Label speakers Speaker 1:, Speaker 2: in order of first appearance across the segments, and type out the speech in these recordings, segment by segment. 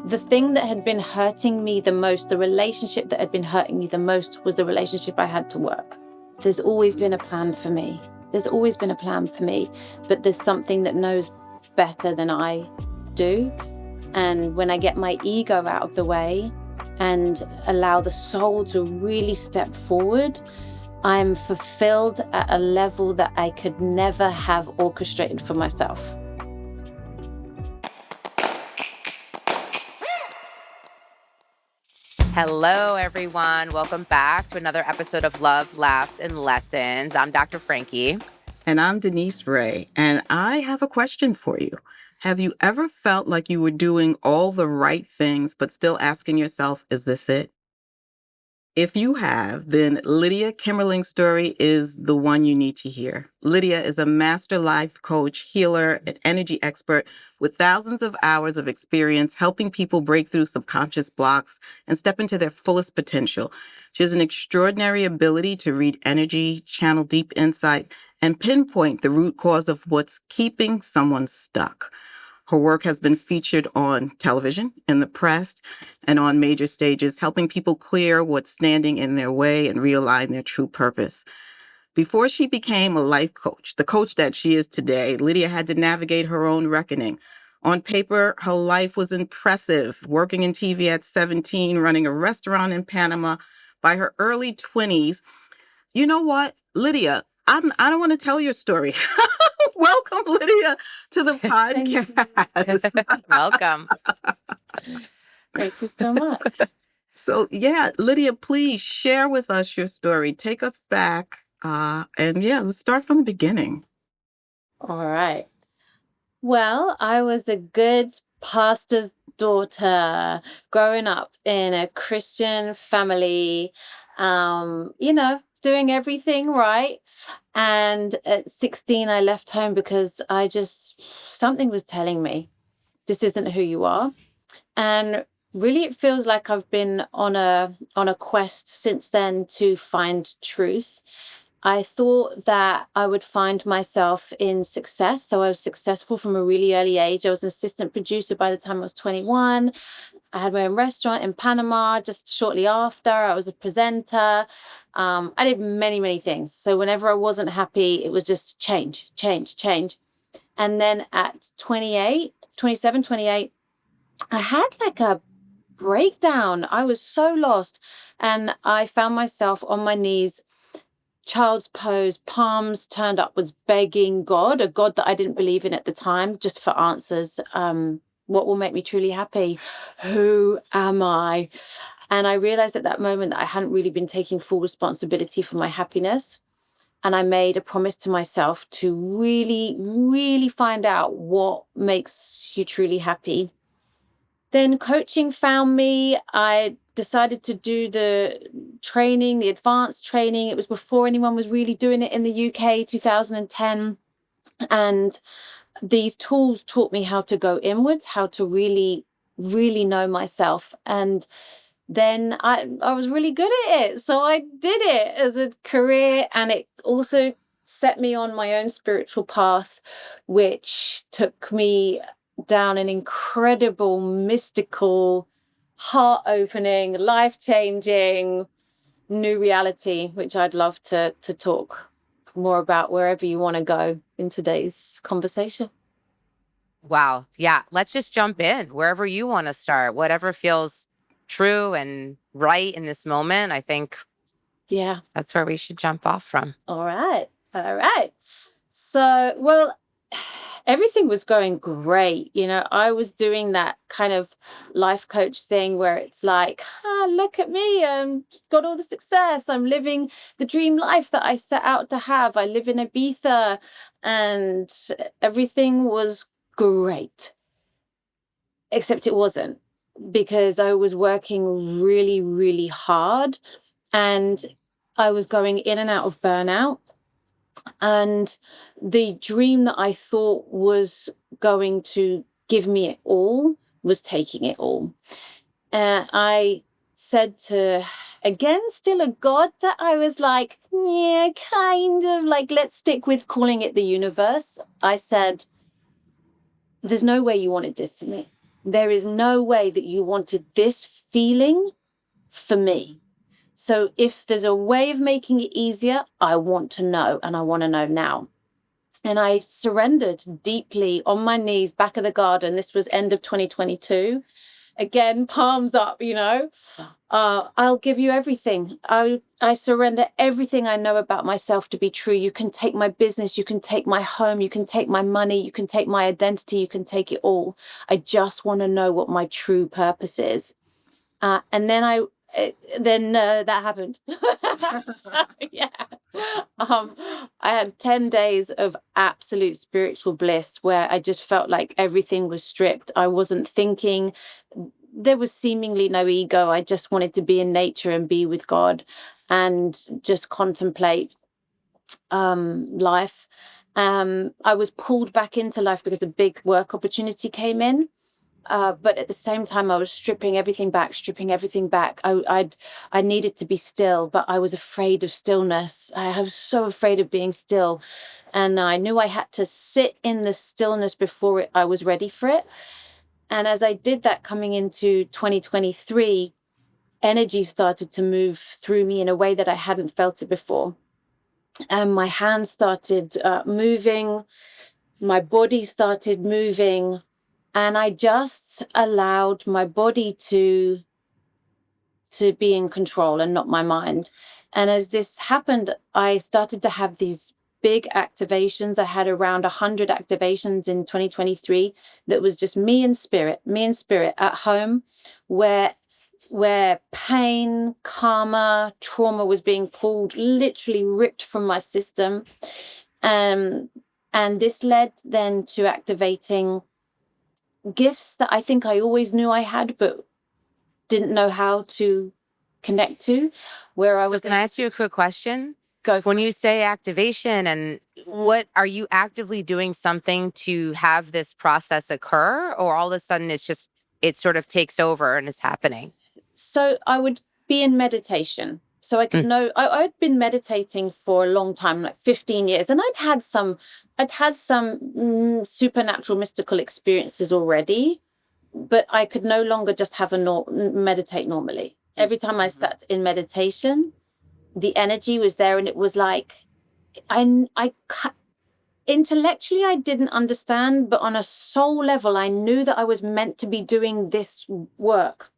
Speaker 1: the thing that had been hurting me the most, the relationship that had been hurting me the most, was the relationship I had to work. There's always been a plan for me. There's always been a plan for me, but there's something that knows better than I do. And when I get my ego out of the way and allow the soul to really step forward, I'm fulfilled at a level that I could never have orchestrated for myself.
Speaker 2: Hello, everyone. Welcome back to another episode of Love, Laughs, and Lessons. I'm Dr. Frankie.
Speaker 3: And I'm Denise Rai. And I have a question for you. Have you ever felt like you were doing all the right things, but still asking yourself, is this it? If you have, then Lydia Kimmerling's story is the one you need to hear. Lydia is a master life coach, healer, and energy expert with thousands of hours of experience helping people break through subconscious blocks and step into their fullest potential. She has an extraordinary ability to read energy, channel deep insight, and pinpoint the root cause of what's keeping someone stuck. Her work has been featured on television, in the press, and on major stages, helping people clear what's standing in their way and realign their true purpose. Before she became a life coach, the coach that she is today, Lydia had to navigate her own reckoning. On paper, her life was impressive, working in TV at 17, running a restaurant in Panama. By her early 20s, you know what, Lydia, I don't want to tell your story. Welcome, Lydia, to the podcast.
Speaker 2: Welcome.
Speaker 1: Thank you so much.
Speaker 3: So, yeah, Lydia, please share with us your story. Take us back. Let's start from the beginning.
Speaker 1: All right. Well, I was a good pastor's daughter growing up in a Christian family, doing everything right. And at 16, I left home because something was telling me, this isn't who you are. And really, it feels like I've been on a quest since then to find truth. I thought that I would find myself in success. So I was successful from a really early age. I was an assistant producer by the time I was 21. I had my own restaurant in Panama just shortly after. I was a presenter. I did many, many things. So whenever I wasn't happy, it was just change. And then at 27, 28, I had like a breakdown. I was so lost. And I found myself on my knees, child's pose, palms turned upwards, begging God, a God that I didn't believe in at the time, just for answers. What will make me truly happy? Who am I? And I realized at that moment that I hadn't really been taking full responsibility for my happiness. And I made a promise to myself to really, really find out what makes you truly happy. Then coaching found me. I decided to do the training, the advanced training. It was before anyone was really doing it in the UK, 2010. And these tools taught me how to go inwards, how to really, really know myself. And then I was really good at it. So I did it as a career, and it also set me on my own spiritual path, which took me down an incredible, mystical, heart-opening, life-changing new reality, which I'd love to talk more about wherever you want to go in today's conversation.
Speaker 2: Wow. Yeah. Let's just jump in wherever you want to start, whatever feels true and right in this moment. I think that's where we should jump off from.
Speaker 1: All right. So, well, everything was going great. I was doing that kind of life coach thing where it's like, look at me, got all the success. I'm living the dream life that I set out to have. I live in Ibiza, and everything was great. Except it wasn't, because I was working really, really hard, and I was going in and out of burnout. And the dream that I thought was going to give me it all was taking it all. I said to, again, still a God, that I was like, yeah, kind of like, let's stick with calling it the universe. I said, there's no way you wanted this for me. there is no way that you wanted this feeling for me. So if there's a way of making it easier, I want to know, and I want to know now. And I surrendered deeply on my knees, back of the garden. This was end of 2022. Again, palms up, I'll give you everything. I surrender everything I know about myself to be true. You can take my business, you can take my home, you can take my money, you can take my identity, you can take it all. I just want to know what my true purpose is. And then that happened. So, yeah. I had 10 days of absolute spiritual bliss where I just felt like everything was stripped. I wasn't thinking. There was seemingly no ego. I just wanted to be in nature and be with God and just contemplate life. I was pulled back into life because a big work opportunity came in. But at the same time, I was stripping everything back. I needed to be still, but I was afraid of stillness. I was so afraid of being still. And I knew I had to sit in the stillness before I was ready for it. And as I did that coming into 2023, energy started to move through me in a way that I hadn't felt it before. And my hands started moving. My body started moving. And I just allowed my body to be in control and not my mind. And as this happened, I started to have these big activations. I had around 100 activations in 2023 that was just me and spirit at home, where pain, karma, trauma was being pulled, literally ripped from my system. And this led then to activating gifts that I think I always knew I had, but didn't know how to connect to.
Speaker 2: Can I ask you a quick question?
Speaker 1: Go for
Speaker 2: When
Speaker 1: it.
Speaker 2: you say activation, and what are you actively doing something to have this process occur, or all of a sudden it sort of takes over and is happening?
Speaker 1: So I would be in meditation. So I could know I'd been meditating for a long time, like 15 years, and I'd had some supernatural mystical experiences already, but I could no longer just have meditate normally. Every time I sat in meditation, the energy was there, and it was like intellectually I didn't understand, but on a soul level, I knew that I was meant to be doing this work.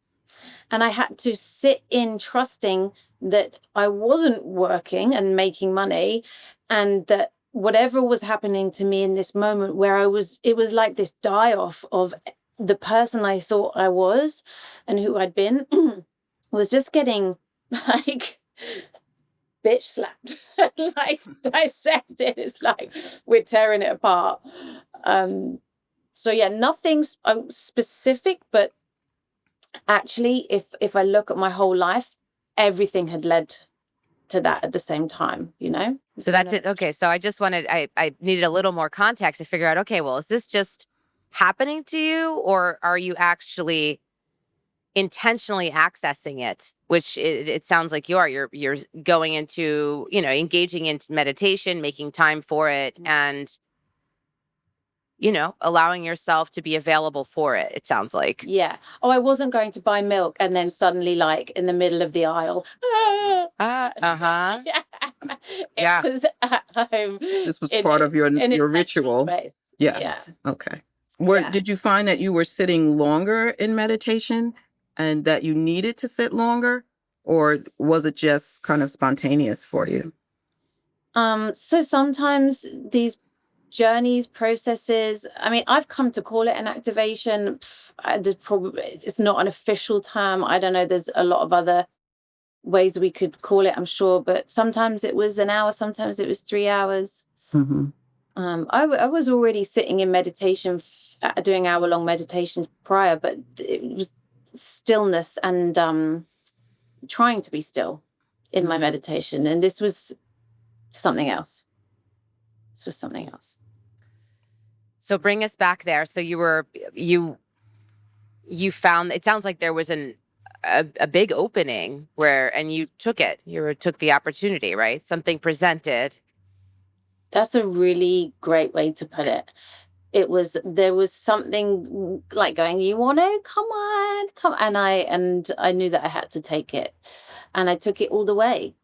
Speaker 1: And I had to sit in trusting that I wasn't working and making money, and that whatever was happening to me in this moment where it was like this die-off of the person I thought I was and who I'd been was just getting like bitch slapped, like dissected. It's like we're tearing it apart. So yeah, nothing specific, but actually, if I look at my whole life, everything had led to that at the same time,
Speaker 2: So that's it. Okay. So I just I needed a little more context to figure out, okay, well, is this just happening to you, or are you actually intentionally accessing it? Which it sounds like you are. You're going into, engaging in meditation, making time for it, and allowing yourself to be available for it, it sounds like.
Speaker 1: Yeah. Oh, I wasn't going to buy milk and then suddenly, like, in the middle of the aisle.
Speaker 2: Uh-huh.
Speaker 1: It was at home.
Speaker 3: This was part of your ritual.
Speaker 1: Space.
Speaker 3: Yes.
Speaker 1: Yeah.
Speaker 3: Okay. Did you find that you were sitting longer in meditation and that you needed to sit longer, or was it just kind of spontaneous for you?
Speaker 1: So sometimes these journeys, processes, I mean, I've come to call it an activation. It's not an official term. I don't know. There's a lot of other ways we could call it, I'm sure, but sometimes it was an hour, sometimes it was 3 hours.
Speaker 3: Mm-hmm.
Speaker 1: I was already sitting in meditation, doing hour-long meditations prior, but it was stillness and trying to be still in my meditation. And this was something else.
Speaker 2: So bring us back there. So you found, it sounds like there was a big opening and you took it. You took the opportunity, right? Something presented.
Speaker 1: That's a really great way to put it. there was something like going, you want to come on, and I knew that I had to take it, and I took it all the way.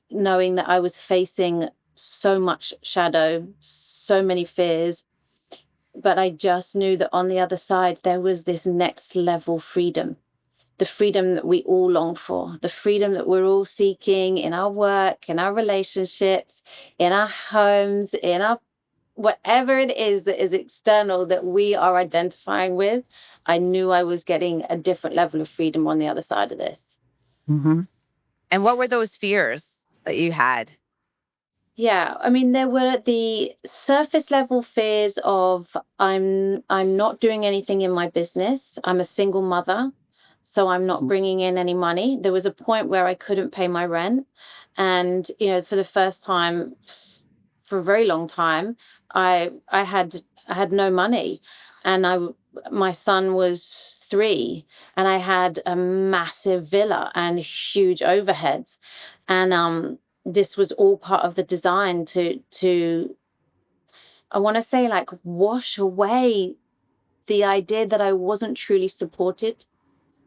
Speaker 1: Knowing that I was facing so much shadow, so many fears, but I just knew that on the other side there was this next level freedom, the freedom that we all long for, the freedom that we're all seeking in our work, in our relationships, in our homes, in our whatever it is that is external that we are identifying with. I knew I was getting a different level of freedom on the other side of this.
Speaker 3: Mm-hmm.
Speaker 2: And what were those fears that you had?
Speaker 1: Yeah, I mean, there were the surface level fears of I'm not doing anything in my business. I'm a single mother, so I'm not bringing in any money. There was a point where I couldn't pay my rent, and for the first time for a very long time, I had no money, and my son was 3, and I had a massive villa and huge overheads, and this was all part of the design to I want to say, like, wash away the idea that I wasn't truly supported.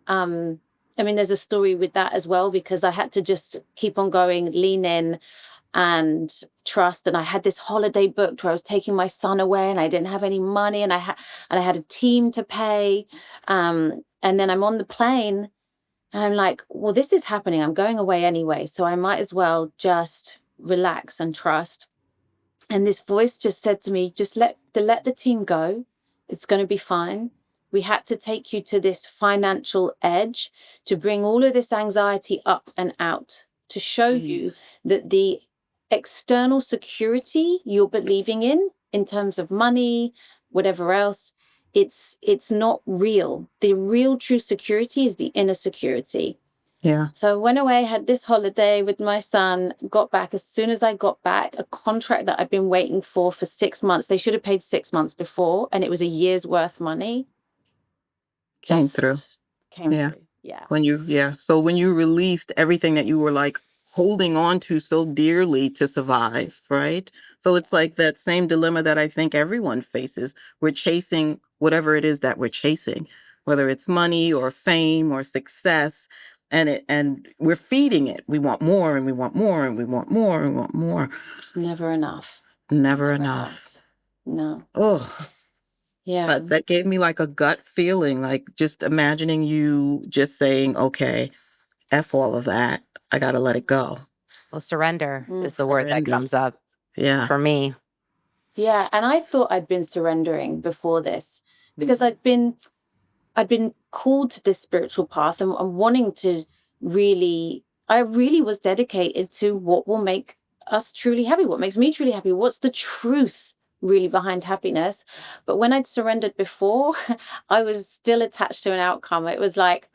Speaker 1: I mean, there's a story with that as well, because I had to just keep on going, lean in and trust. And I had this holiday booked where I was taking my son away, and I didn't have any money, and I had a team to pay. And then I'm on the plane, and I'm like, well, this is happening. I'm going away anyway, so I might as well just relax and trust. And this voice just said to me, just let the team go. It's going to be fine. We had to take you to this financial edge to bring all of this anxiety up and out, to show you that the external security you're believing in terms of money, whatever else, it's not real. The real true security is the inner security.
Speaker 3: Yeah.
Speaker 1: So I went away, had this holiday with my son, got back. As soon as I got back, a contract that I'd been waiting for 6 months, they should have paid 6 months before, and it was a year's worth money.
Speaker 3: Came through.
Speaker 1: Yeah. Yeah.
Speaker 3: So when you released everything that you were like holding on to so dearly to survive, right? So it's like that same dilemma that I think everyone faces. We're chasing whatever it is that we're chasing, whether it's money or fame or success, and we're feeding it. We want more, and we want more, and we want more, and we want more.
Speaker 1: It's never enough.
Speaker 3: Never enough.
Speaker 1: No.
Speaker 3: Oh.
Speaker 1: Yeah.
Speaker 3: But that gave me like a gut feeling, like just imagining you just saying, okay, F all of that. I got to let it go.
Speaker 2: Well, surrender is the word that comes up for me.
Speaker 1: Yeah. And I thought I'd been surrendering before this, because I'd been called to this spiritual path, and wanting to I really was dedicated to what will make us truly happy, what makes me truly happy, what's the truth really behind happiness. But when I'd surrendered before, I was still attached to an outcome. It was like,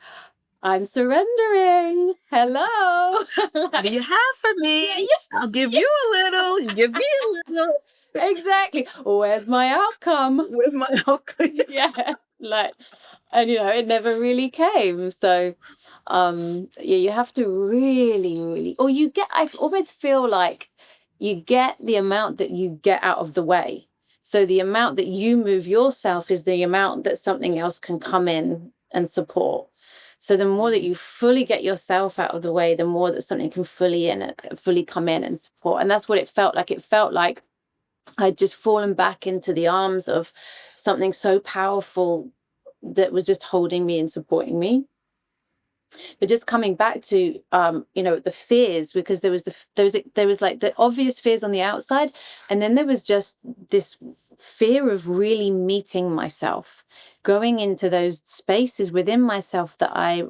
Speaker 1: I'm surrendering. Hello.
Speaker 3: What do you have for me? Yeah. I'll give you a little. You give me a little.
Speaker 1: Exactly. Where's my outcome?
Speaker 3: Where's my outcome?
Speaker 1: Yeah. And it never really came. So you have to really, or I almost feel like you get the amount that you get out of the way. So the amount that you move yourself is the amount that something else can come in and support. So the more that you fully get yourself out of the way, the more that something can fully come in and support. And that's what it felt like. It felt like I'd just fallen back into the arms of something so powerful that was just holding me and supporting me. But just coming back to the fears, because there was like the obvious fears on the outside, and then there was just this fear of really meeting myself, going into those spaces within myself that I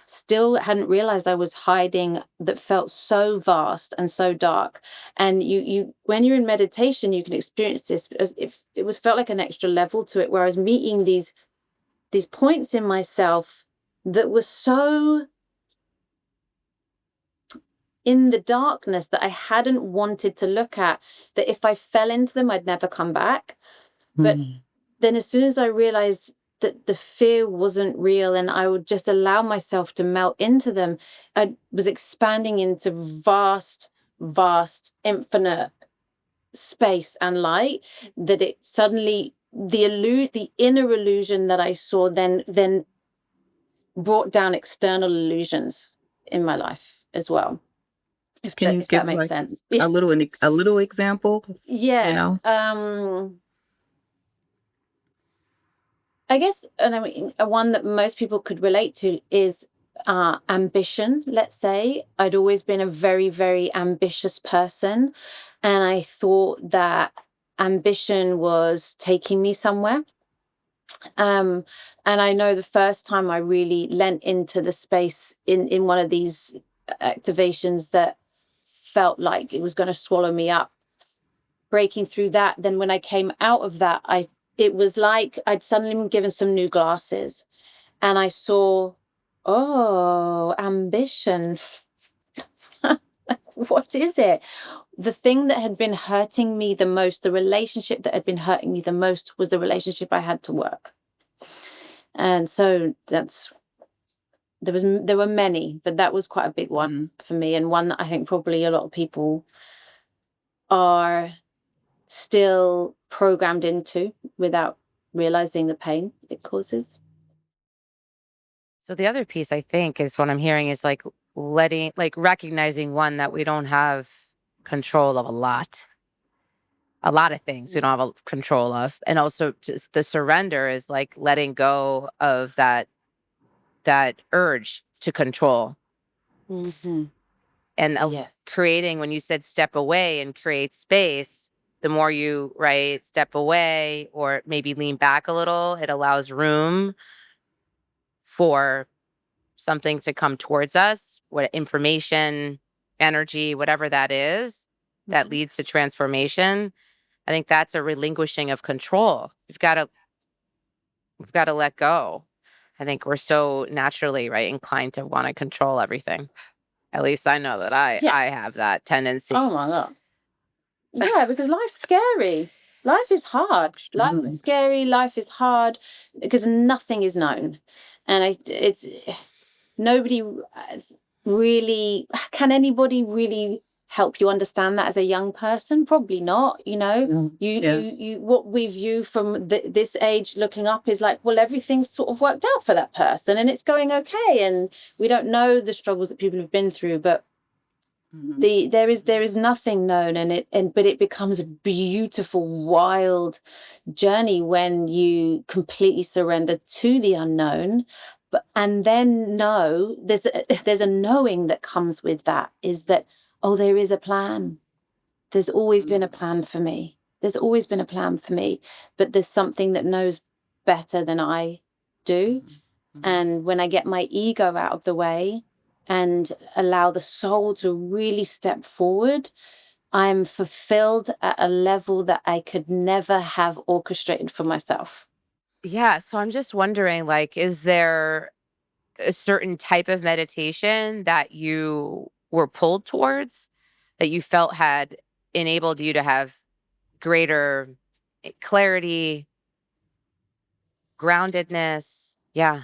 Speaker 1: still hadn't realized I was hiding, that felt so vast and so dark. And you when you're in meditation, you can experience this as if it felt like an extra level to it, where I was meeting these points in myself that were so in the darkness that I hadn't wanted to look at, that if I fell into them, I'd never come back. But then as soon as I realized that the fear wasn't real and I would just allow myself to melt into them, I was expanding into vast, infinite space and light, that it suddenly, the inner illusion that I saw then brought down external illusions in my life as well.
Speaker 3: Can you
Speaker 1: If that
Speaker 3: give
Speaker 1: makes
Speaker 3: like
Speaker 1: sense.
Speaker 3: a little example?
Speaker 1: Yeah. I guess, and I mean, one that most people could relate to is ambition, let's say. I'd always been a very, very ambitious person. And I thought that ambition was taking me somewhere. And I know the first time I really lent into the space in one of these activations that felt like it was going to swallow me up, breaking through that. Then when I came out of that, it was like I'd suddenly been given some new glasses, and I saw, oh, ambition. What is it? The thing that had been hurting me the most, the relationship that had been hurting me the most, was the relationship I had to work. And so there were many, but that was quite a big one for me, and one that I think probably a lot of people are still programmed into without realizing the pain it causes.
Speaker 2: So the other piece, I think, is what I'm hearing is like recognizing, one, that we don't have control of a lot of things we don't have control of. And also just the surrender is like letting go of that urge to control.
Speaker 1: Mm-hmm.
Speaker 2: And
Speaker 1: Yes.
Speaker 2: creating, when you said step away and create space, the more you, right, step away or maybe lean back a little, it allows room for something to come towards us, what information, energy, whatever that is, that leads to transformation. I think that's a relinquishing of control. We've got to let go. I think we're so naturally, right, inclined to want to control everything. At least I know that I have that tendency.
Speaker 1: Oh my God. Yeah, because life's scary. Life is hard. Life is scary. Life is hard because nothing is known. And it's nobody really, can anybody really help you understand that as a young person? Probably not. You what we view from this age looking up is like, well, everything's sort of worked out for that person and it's going okay, and we don't know the struggles that people have been through, but there is nothing known, but it becomes a beautiful, wild journey when you completely surrender to the unknown. And then there's a knowing that comes with that, is that, oh, there is a plan. There's always been a plan for me. There's always been a plan for me, but there's something that knows better than I do. And when I get my ego out of the way and allow the soul to really step forward, I'm fulfilled at a level that I could never have orchestrated for myself.
Speaker 2: Yeah. So I'm just wondering, like, is there a certain type of meditation that you were pulled towards, that you felt had enabled you to have greater clarity, groundedness? Yeah.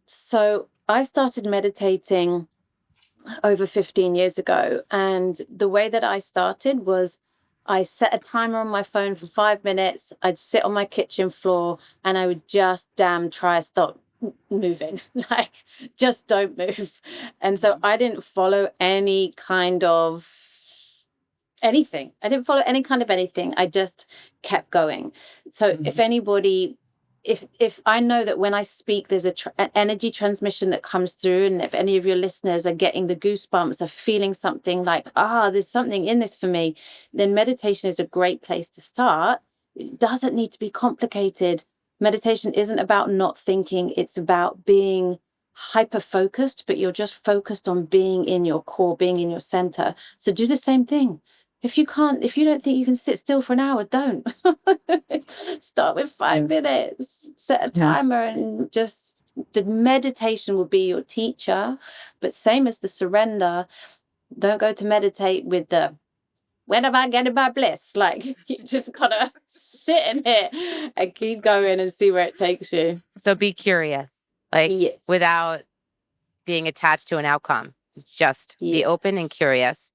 Speaker 1: So I started meditating over 15 years ago. And the way that I started was I set a timer on my phone for 5 minutes. I'd sit on my kitchen floor and I would just try to stop moving. Like, just don't move. And so I didn't follow any kind of anything. I didn't follow any kind of anything. I just kept going. So if anybody, if I know that when I speak, there's an energy transmission that comes through, and if any of your listeners are getting the goosebumps, are feeling something like, there's something in this for me, then meditation is a great place to start. It doesn't need to be complicated. Meditation isn't about not thinking. It's about being hyper focused, but you're just focused on being in your core, being in your center. So do the same thing. If you don't think you can sit still for an hour, don't. Start with 5 minutes, set a timer, and just, the meditation will be your teacher. But same as the surrender, don't go to meditate with the, when am I getting my bliss? Like, you just gotta sit in it and keep going and see where it takes you.
Speaker 2: So be curious, like, without being attached to an outcome. Just be open and curious.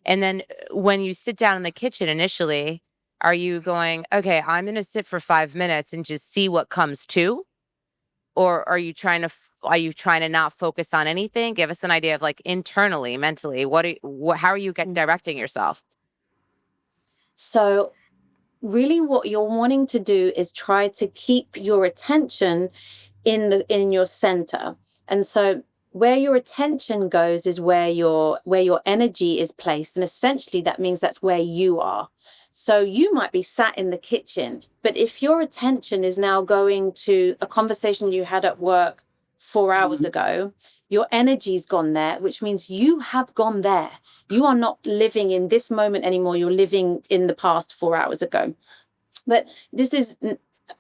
Speaker 2: And then when you sit down in the kitchen initially, are you going, okay, I'm going to sit for 5 minutes and just see what comes to? Or are you trying to not focus on anything? Give us an idea of like internally, mentally, how are you directing yourself?
Speaker 1: So really what you're wanting to do is try to keep your attention in your center. And so where your attention goes is where your energy is placed. And essentially that means that's where you are. So you might be sat in the kitchen, but if your attention is now going to a conversation you had at work 4 hours ago, your energy's gone there, which means you have gone there. You are not living in this moment anymore. You're living in the past 4 hours ago. But this is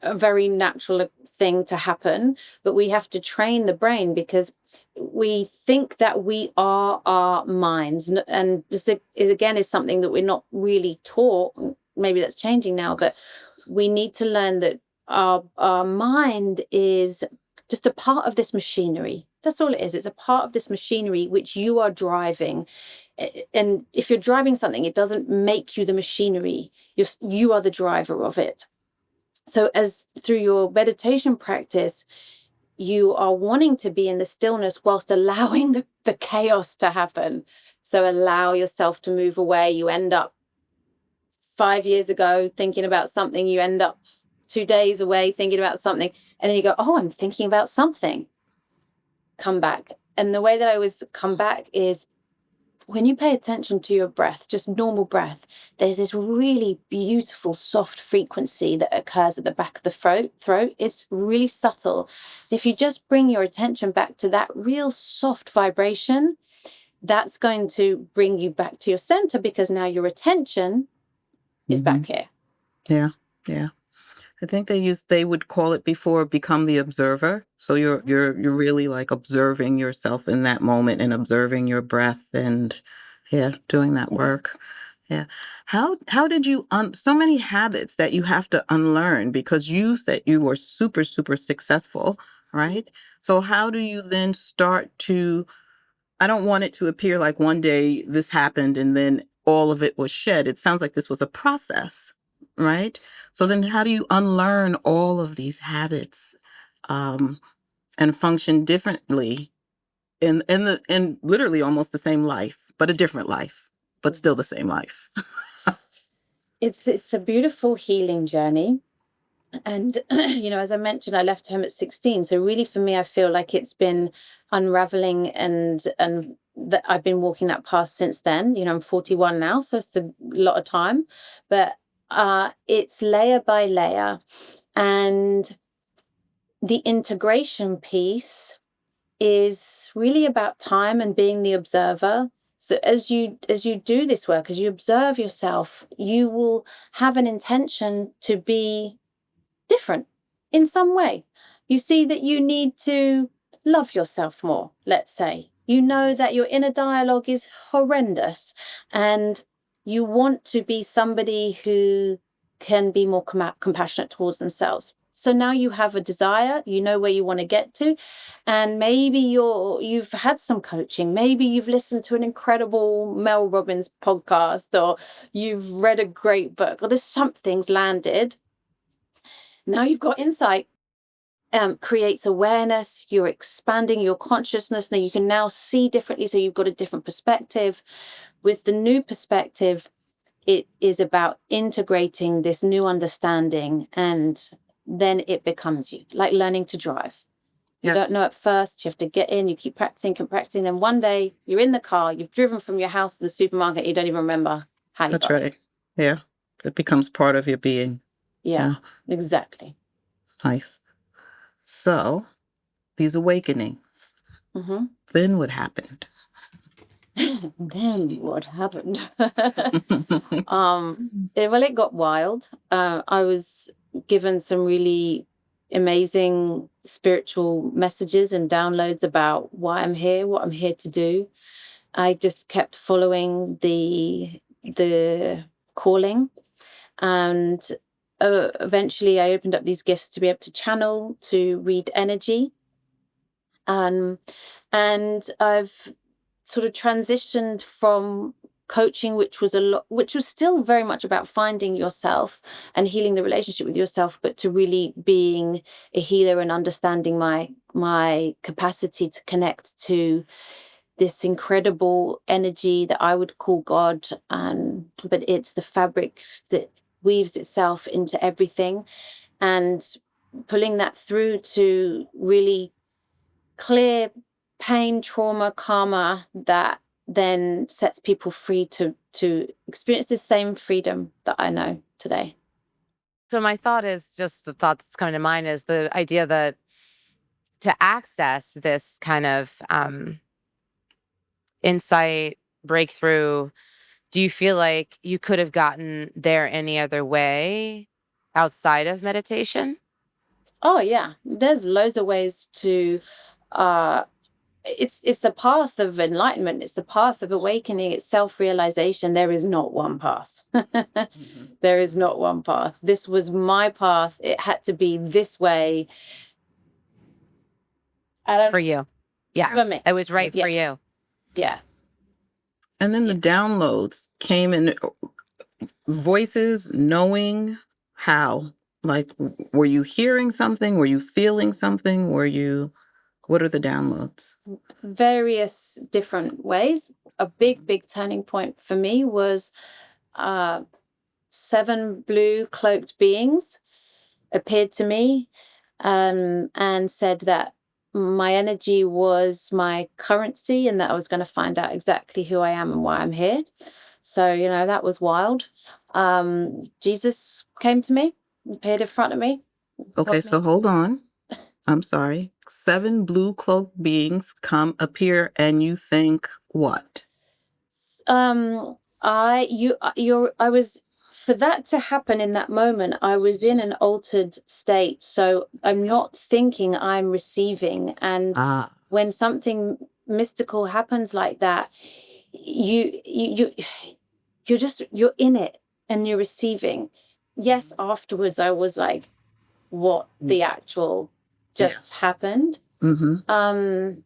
Speaker 1: a very natural thing to happen, but we have to train the brain because we think that we are our minds. And this is, again, is something that we're not really taught. Maybe that's changing now, but we need to learn that our mind is just a part of this machinery. That's all it is. It's a part of this machinery which you are driving. And if you're driving something, it doesn't make you the machinery. You are the driver of it. So as through your meditation practice, you are wanting to be in the stillness whilst allowing the chaos to happen. So allow yourself to move away. You end up 5 years ago thinking about something. You end up 2 days away thinking about something. And then you go, oh, I'm thinking about something. Come back. And the way that I always come back is when you pay attention to your breath, just normal breath, there's this really beautiful soft frequency that occurs at the back of the throat. It's really subtle. If you just bring your attention back to that real soft vibration, that's going to bring you back to your center because now your attention is back here.
Speaker 3: Yeah, yeah. I think they would call it before become the observer. So you're really like observing yourself in that moment and observing your breath and doing that work. Yeah. How did you so many habits that you have to unlearn because you said you were super, super successful, right? So how do you then start to, I don't want it to appear like one day this happened and then all of it was shed. It sounds like this was a process, right? So then how do you unlearn all of these habits and function differently in literally almost the same life, but a different life, but still the same life?
Speaker 1: It's a beautiful healing journey. And, as I mentioned, I left home at 16. So really for me, I feel like it's been unraveling and that I've been walking that path since then. I'm 41 now, so it's a lot of time, but it's layer by layer. And the integration piece is really about time and being the observer. So as you do this work, as you observe yourself, you will have an intention to be different in some way. You see that you need to love yourself more, let's say. You know that your inner dialogue is horrendous and you want to be somebody who can be more compassionate towards themselves. So now you have a desire, you know where you want to get to, and maybe you've had some coaching. Maybe you've listened to an incredible Mel Robbins podcast, or you've read a great book, or there's something's landed. Now you've got insight, creates awareness, you're expanding your consciousness. Now you can now see differently, so you've got a different perspective. With the new perspective, it is about integrating this new understanding, and then it becomes you, like learning to drive. You don't know at first, you have to get in, you keep practicing, then one day you're in the car, you've driven from your house to the supermarket, you don't even remember how you got.
Speaker 3: That's right. Yeah. It becomes part of your being.
Speaker 1: Yeah, exactly.
Speaker 3: Nice. So, these awakenings, then what happened?
Speaker 1: Then what happened? It got wild. I was given some really amazing spiritual messages and downloads about why I'm here, what I'm here to do. I just kept following the calling, and eventually I opened up these gifts to be able to channel, to read energy. And I've sort of transitioned from coaching, which was still very much about finding yourself and healing the relationship with yourself, but to really being a healer and understanding my capacity to connect to this incredible energy that I would call God, but it's the fabric that weaves itself into everything, and pulling that through to really clear pain, trauma, karma that then sets people free to experience the same freedom that I know today.
Speaker 2: So my thought is, just the thought that's coming to mind is the idea that to access this kind of insight, breakthrough, do you feel like you could have gotten there any other way outside of meditation?
Speaker 1: Oh yeah, there's loads of ways to it's the path of enlightenment, it's the path of awakening, it's self-realization. There is not one path. There is not one path. This was my path. It had to be this way.
Speaker 2: For you. Yeah.
Speaker 1: For me.
Speaker 2: It was right for you.
Speaker 1: Yeah.
Speaker 3: And then the downloads came in voices, knowing how. Like, were you hearing something? Were you feeling something? What are the downloads?
Speaker 1: Various different ways. A big turning point for me was 7 blue cloaked beings appeared to me and said that my energy was my currency and that I was going to find out exactly who I am and why I'm here. So, that was wild. Jesus came to me, appeared in front of me.
Speaker 3: Okay, so hold on. I'm sorry. 7 blue cloaked beings appear, and you think what?
Speaker 1: I was, for that to happen in that moment, I was in an altered state. So I'm not thinking, I'm receiving. And when something mystical happens like that, you're in it and you're receiving. Yes, afterwards I was like, what the actual just happened.
Speaker 3: Mm-hmm.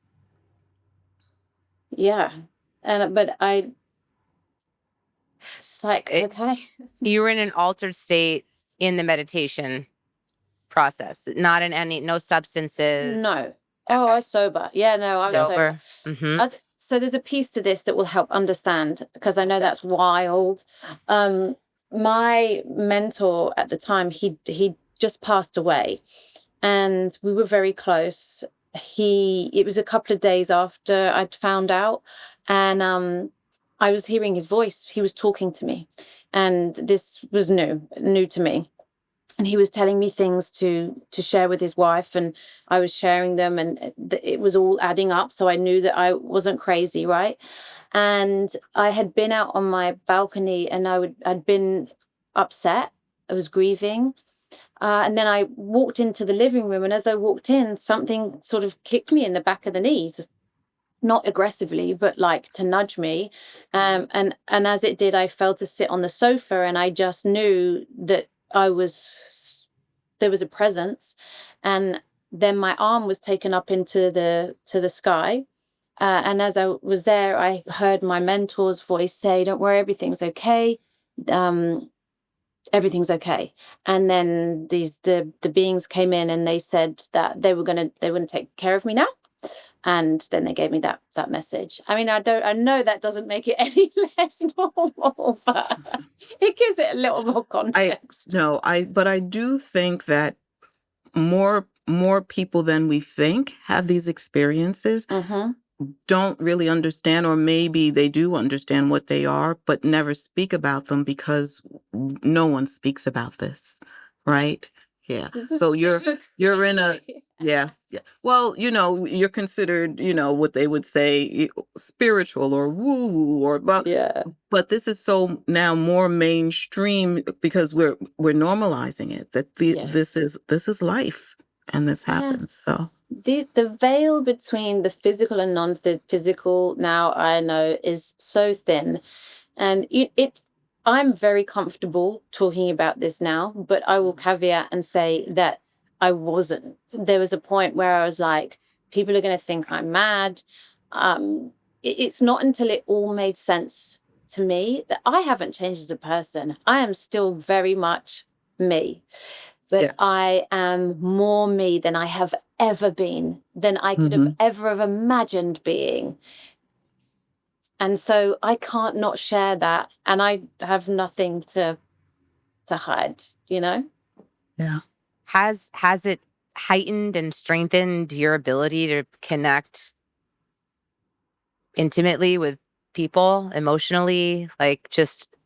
Speaker 1: Yeah. But I just like, okay.
Speaker 2: You were in an altered state in the meditation process, not in no substances.
Speaker 1: No. Oh, I was sober. Yeah, no, I was
Speaker 2: Sober.
Speaker 1: sober. So there's a piece to this that will help understand, because I know that's wild. My mentor at the time, he just passed away, and we were very close. It was a couple of days after I'd found out, and I was hearing his voice. He was talking to me, and this was new to me. And he was telling me things to share with his wife, and I was sharing them, and it was all adding up. So I knew that I wasn't crazy, right? And I had been out on my balcony, and I'd been upset. I was grieving. And then I walked into the living room, and as I walked in, something sort of kicked me in the back of the knees. Not aggressively, but like to nudge me. And as it did, I fell to sit on the sofa, and I just knew that there was a presence. And then my arm was taken up into the sky. And as I was there, I heard my mentor's voice say, "Don't worry, everything's okay. Everything's okay." And then the beings came in, and they said that they were gonna take care of me now. And then they gave me that message. I mean, I know that doesn't make it any less normal, but it gives it a little more context.
Speaker 3: But I do think that more people than we think have these experiences.
Speaker 1: Mm-hmm.
Speaker 3: Don't really understand, or maybe they do understand what they are, but never speak about them because no one speaks about this, right? Yeah. So you're in a yeah. Well, you're considered, what they would say spiritual or woo or but
Speaker 1: Yeah.
Speaker 3: But this is so now more mainstream because we're normalizing it that this is life, and this happens. So
Speaker 1: the veil between the physical and non-physical now, I know, is so thin, and I'm very comfortable talking about this now, but I will caveat and say that I wasn't. There was a point where I was like, people are going to think I'm mad. It's not until it all made sense to me that I haven't changed as a person. I am still very much me, but
Speaker 3: Yes.
Speaker 1: I am more me than I have ever been, than I could have ever have imagined being. And so I can't not share that. And I have nothing to hide, you know?
Speaker 3: Yeah.
Speaker 2: Has it heightened and strengthened your ability to connect intimately with people emotionally, like just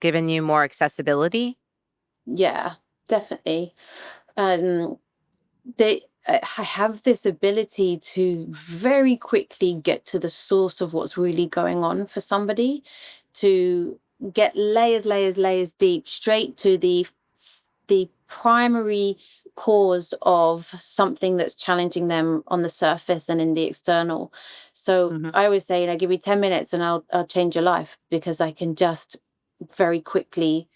Speaker 2: given you more accessibility?
Speaker 1: Yeah, definitely. I have this ability to very quickly get to the source of what's really going on for somebody, to get layers deep, straight to the primary cause of something that's challenging them on the surface and in the external. So I always say, give me 10 minutes and I'll change your life, because I can just very quickly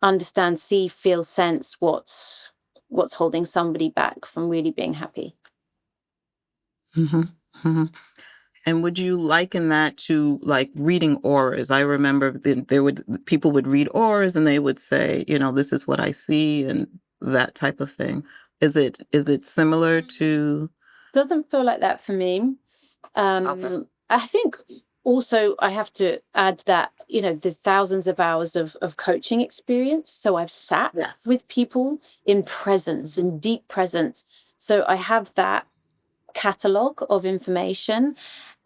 Speaker 1: understand, see, feel, sense what's holding somebody back from really being happy.
Speaker 3: And would you liken that to like reading auras? I remember people would read auras and they would say, this is what I see and that type of thing. Is it similar to?
Speaker 1: Doesn't feel like that for me.
Speaker 3: Okay.
Speaker 1: I think also I have to add that, there's thousands of hours of coaching experience. So I've sat with people in presence, in deep presence. So I have that catalogue of information.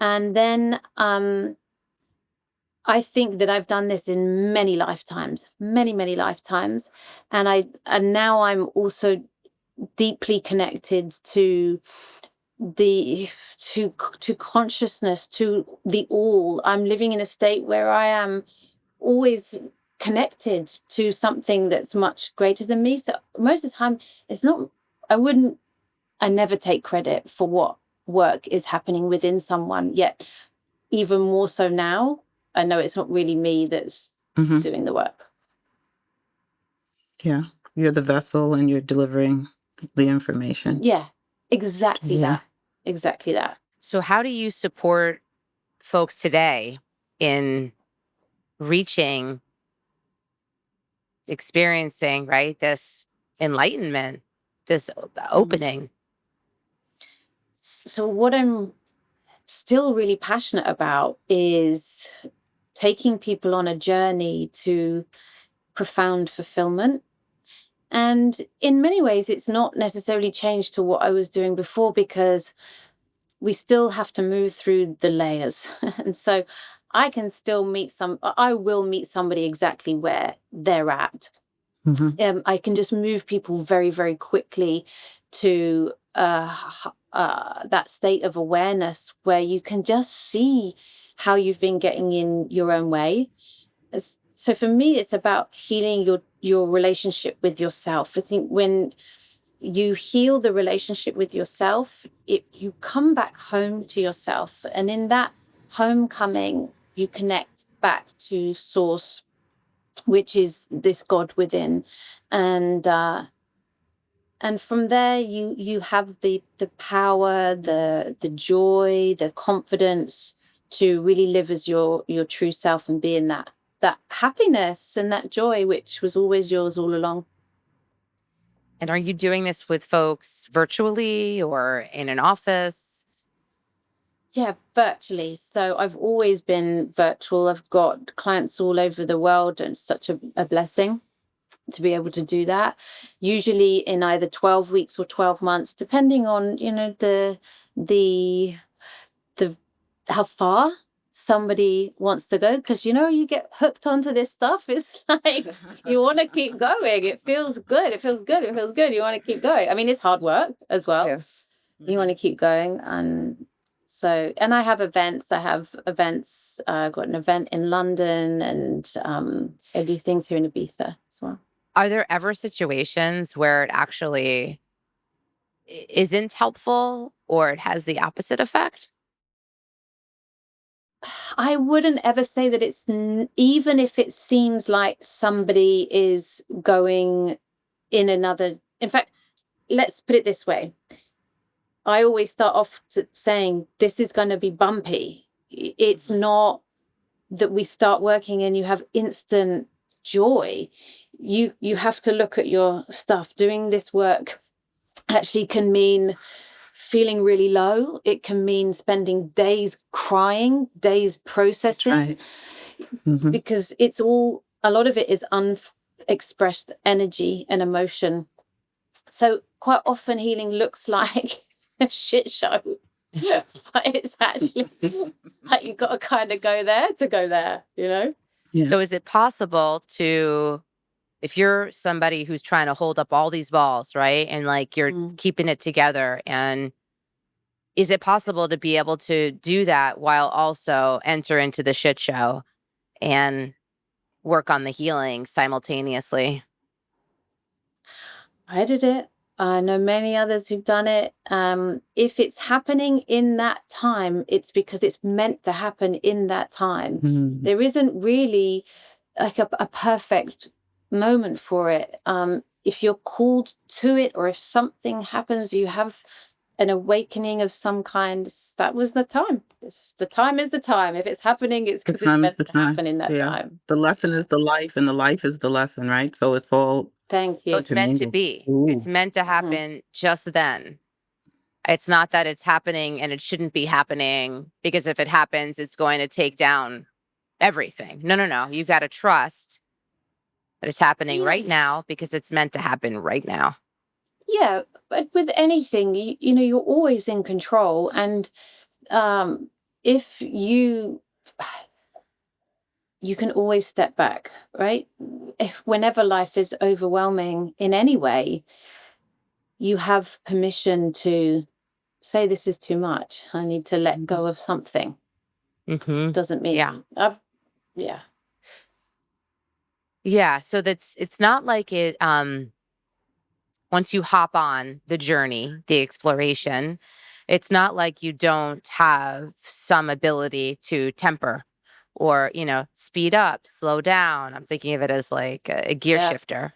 Speaker 1: And then I think that I've done this in many lifetimes, many lifetimes. And now I'm also deeply connected to consciousness, to the all. I'm living in a state where I am always connected to something that's much greater than me. So most of the time it's not, I never take credit for what work is happening within someone, yet even more so now, I know it's not really me that's doing the work.
Speaker 3: Yeah. You're the vessel and you're delivering the information.
Speaker 1: Yeah, exactly that. Exactly that.
Speaker 2: So how do you support folks today in reaching, experiencing, right, this enlightenment, this opening?
Speaker 1: So what I'm still really passionate about is taking people on a journey to profound fulfillment. And in many ways, it's not necessarily changed to what I was doing before, because we still have to move through the layers. And so I will meet somebody exactly where they're at. I can just move people very, very quickly to that state of awareness where you can just see how you've been getting in your own way. So for me, it's about healing your relationship with yourself. I think when you heal the relationship with yourself, you come back home to yourself. And in that homecoming, you connect back to source, which is this God within. And from there you have the power, the joy, the confidence to really live as your true self and be in that happiness and that joy which was always yours all along.
Speaker 2: And are you doing this with folks virtually or in an office?
Speaker 1: Yeah, virtually. So I've always been virtual. I've got clients all over the world, and it's such a blessing to be able to do that, usually in either 12 weeks or 12 months, depending on, the how far somebody wants to go. Because, you get hooked onto this stuff. It's like you want to keep going. It feels good. It feels good. It feels good. You want to keep going. I mean, it's hard work as well.
Speaker 3: Yes.
Speaker 1: You want to keep going. And I have events. I've got an event in London, and so I do things here in Ibiza as well.
Speaker 2: Are there ever situations where it actually isn't helpful or it has the opposite effect?
Speaker 1: I wouldn't ever say that it's even if it seems like somebody is going in another. In fact, let's put it this way. I always start off saying this is going to be bumpy. It's not that we start working and you have instant joy. You have to look at your stuff. Doing this work actually can mean feeling really low. It can mean spending days crying, days processing.
Speaker 3: Right. Mhm.
Speaker 1: Because it's all, a lot of it is unexpressed energy and emotion. So quite often healing looks like a shit show. But it's actually like you've got to kind of go there to go there, you know?
Speaker 3: Yeah.
Speaker 2: So is it possible to, if you're somebody who's trying to hold up all these balls, right? And like you're keeping it together, and is it possible to be able to do that while also enter into the shit show and work on the healing simultaneously?
Speaker 1: I did it. I know many others who've done it. If it's happening in that time, it's because it's meant to happen in that time.
Speaker 3: Mhm.
Speaker 1: There isn't really like a perfect moment for it. If you're called to it, or if something happens, you have an awakening of some kind, that was the time. The time is the time. If it's happening, it's
Speaker 3: The
Speaker 1: because it's
Speaker 3: time is
Speaker 1: meant
Speaker 3: the
Speaker 1: to
Speaker 3: time.
Speaker 1: happen in that
Speaker 3: Yeah.
Speaker 1: time.
Speaker 3: The lesson is the life, and the life is the lesson, right? So it's all
Speaker 1: Thank
Speaker 2: So
Speaker 1: you.
Speaker 2: it's meant to
Speaker 3: intermingled.
Speaker 2: be.
Speaker 3: Ooh.
Speaker 2: It's meant to happen just then. It's not that it's happening and it shouldn't be happening, because if it happens, it's going to take down everything. No. You've got to trust that it's happening right now because it's meant to happen right now.
Speaker 1: Yeah, but with anything, you know, you're always in control. And if you can always step back, right? Whenever life is overwhelming in any way, you have permission to say, this is too much. I need to let go of something.
Speaker 2: Mm-hmm.
Speaker 1: Doesn't mean
Speaker 2: Yeah. Yeah. So it's not like it, once you hop on the journey, the exploration, it's not like you don't have some ability to temper or, speed up, slow down. I'm thinking of it as like a gear
Speaker 1: Yeah.
Speaker 2: shifter.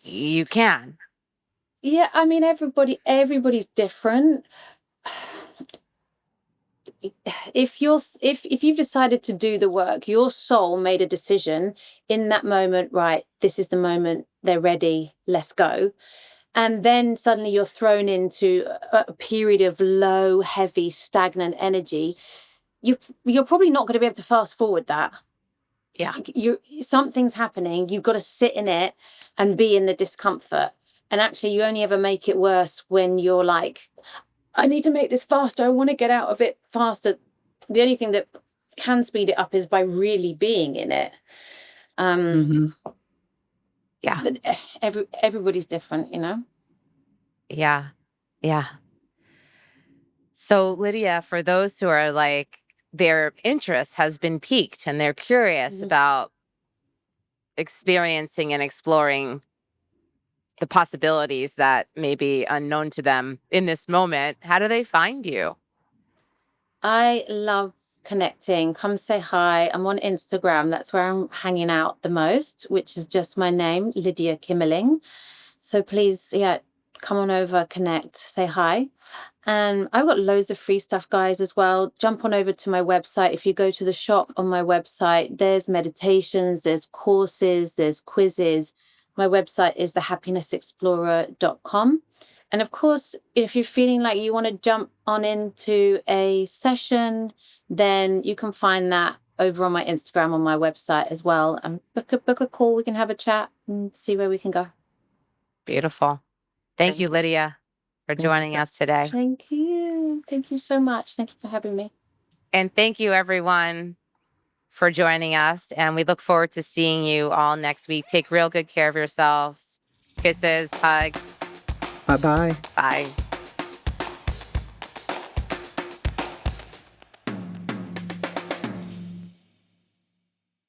Speaker 2: You can.
Speaker 1: Yeah, I mean, everybody's different. If you've decided to do the work, your soul made a decision in that moment, right? This is the moment, they're ready, let's go. And then suddenly you're thrown into a period of low, heavy, stagnant energy. You're probably not going to be able to fast forward that.
Speaker 2: Yeah.
Speaker 1: Something's happening. You've got to sit in it and be in the discomfort. And actually, you only ever make it worse when you're like, I need to make this faster. I want to get out of it faster. The only thing that can speed it up is by really being in it.
Speaker 3: Mhm.
Speaker 2: Yeah.
Speaker 1: But everybody's different, you know?
Speaker 2: Yeah. Yeah. So, Lydia, for those who are like, their interest has been piqued and they're curious about experiencing and exploring the possibilities that may be unknown to them in this moment, how do they find you?
Speaker 1: I love connecting. Come say hi. I'm on Instagram. That's where I'm hanging out the most, which is just my name, Lydia Kimmerling. So please, come on over, connect, say hi. And I've got loads of free stuff, guys, as well. Jump on over to my website. If you go to the shop on my website, there's meditations, there's courses, there's quizzes. My website is thehappinessexplorer.com. And of course, if you're feeling like you want to jump on into a session, then you can find that over on my Instagram, on my website as well. And book a call. We can have a chat and see where we can go.
Speaker 2: Beautiful. Thank you, Lydia, for joining us today.
Speaker 1: Thank you. Thank you so much. Thank you for having me.
Speaker 2: And thank you, everyone, for joining us. And we look forward to seeing you all next week. Take real good care of yourselves. Kisses, hugs.
Speaker 3: Bye-bye.
Speaker 2: Bye.